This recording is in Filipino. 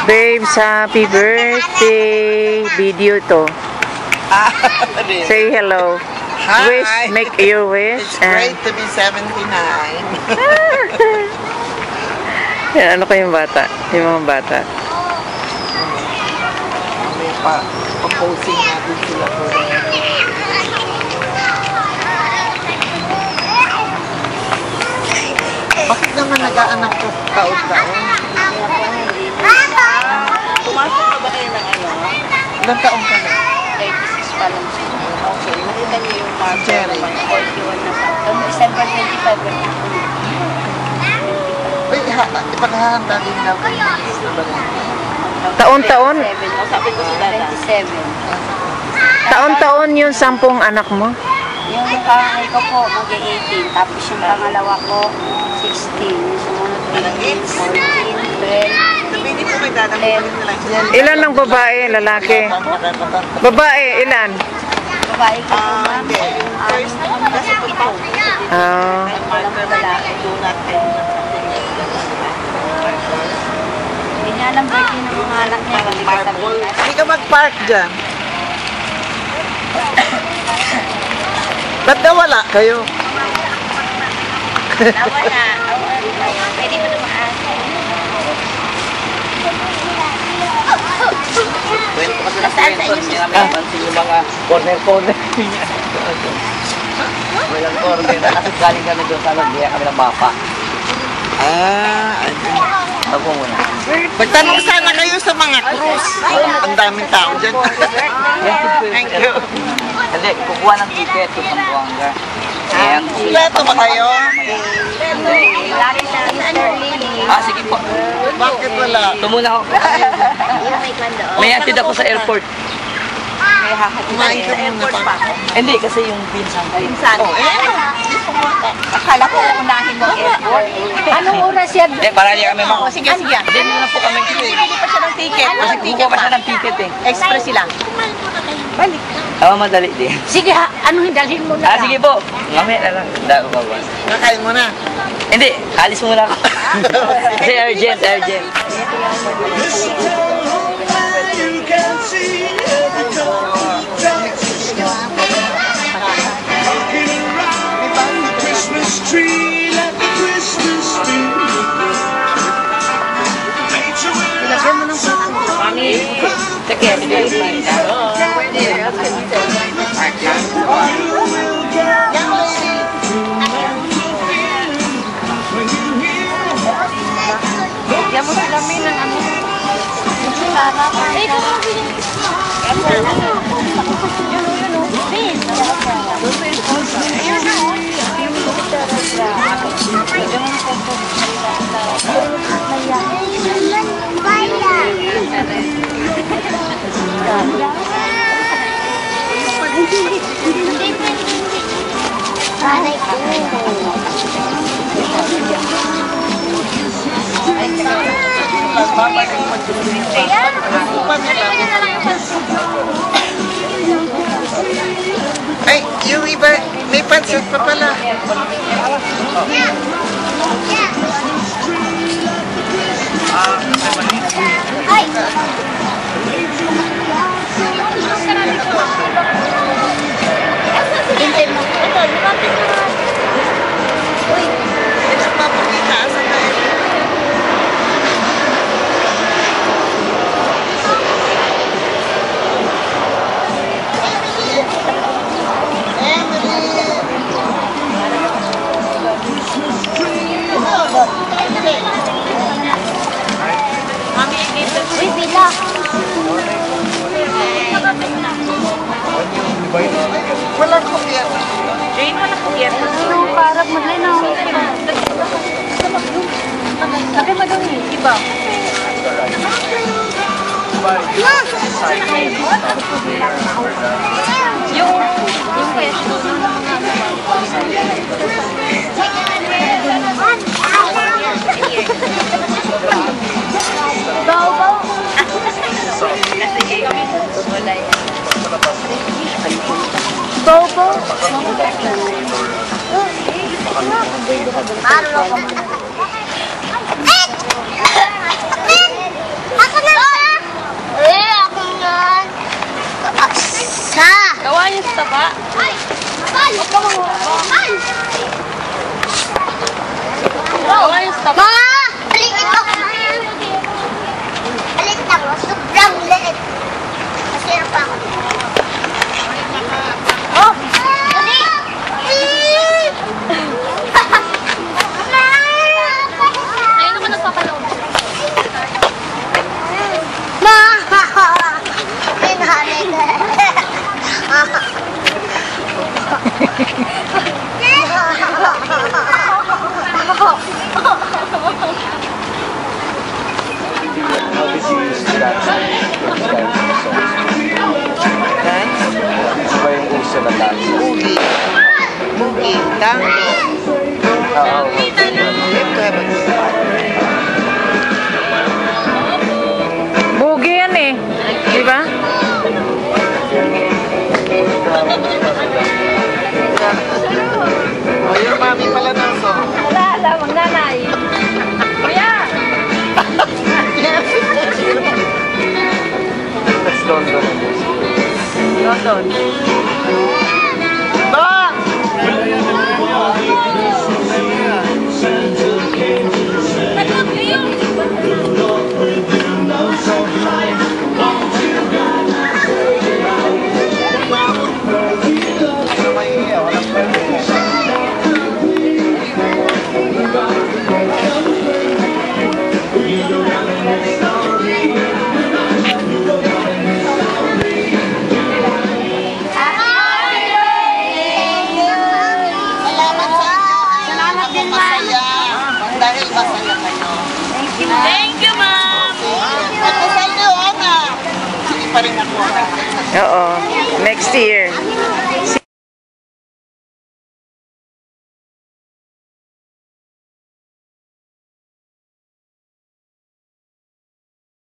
Babes, happy birthday! Video to. Say hello. Hi. Wish, make your wish. It's great to be 79. Yan, ano kayong bata? Yung mga bata. May pa-posing natin sila po. Bakit naman nag-aanak ko taon-taon? Pumasok ka ba kayo ng ano? Ilang taon ka na? 36 pa lang siya. Okay, nakita niyo yung marker Jerry. ng 41 na sa December 25. Uy, ipaghahanda din daw kayo ng list na ba rin? Taon-taon? Sabi ko sa dada. 27. Taon-taon yung 10 anak mo? Yung panganay ko po, mag-18. Tapos yung pangalawa ko, 16. Yung sumunod, 15, 14, 12. Sabihin po may dadampunin na lang siya. Ilan ang babae, lalaki? Babae, ilan? Babae ko po, ma'am. Hindi. First, kasi po ito. Ah. Walang lalaki. Hindi niya alam birthday ng mga anak niya. Hindi ka sabihin. Hindi ka mag-park dyan. Ba't nawala kayo? Nawala. Pwede mo dumaan. Kwento kasi na kwento niya namin napansin yung mga corner-corner niya. Walang corner na kasi galing kami doon sa nagbiya kami ng bapa. Ako muna. Magtanong sana kayo sa mga cruise. Ang daming tao dyan. Thank you. Hindi, kukuha ng ticket kung ang buwangga. Kompleto ba kayo? Lagi na Mr. Lily. Sige po. Bakit wala? Tumuna ako. May atid ako sa airport. Kumain ka muna pa. Hindi, kasi yung pinsan ko. Pinsan. Akala ko unahin mo airport. Anong oras yan? Para niya kami mga... Sige, sige. Hindi na po kami. Hindi pa siya ng ticket. Kasi kukuha pa siya ng ticket eh. Express lang. Balik. Madali din. Sige, ano hindalhin mo na Sige po. Mamaya na lang. Dago bawas. Nakain mo na. Hindi, alis muna ako. Kasi urgent. Bigyan mo sila may ng ano. Sarap. Eh, Ay, yung iba, may pansit pa pala. Ay! Hintay mo. Ito, lumapit na. Uy! Nagpapakita sa kayo. Uy, bila! Walang kumpiyerno. Jane, wala po yan. Ano, parang maglinaw. Sabi mo daw yun, iba. Yung pwesto ng Baw-baw! Baw-baw! Ako na! Isa. Gawa niyo sa taba. Ay! Huwag ka mga. Gawa niyo sa taba. Mga! Alit ito. Alit lang. Sobrang liit. Masira pa ako. Oh! Dali! Ayun naman nagpapaloob. How did you use that? Ano ba yung uso na dance? Boogie. Boogie. Tango. Oo. Bugi yan eh. Di ba? O, yung mami pala ng song. Wala, magnanay. Kuya! That's London. London. Ba! Salamat din, masaya. Dahil masaya kayo. Thank you, ma'am! At masaya niyo, Ana. Sige pa rin ako. Oo. Next year.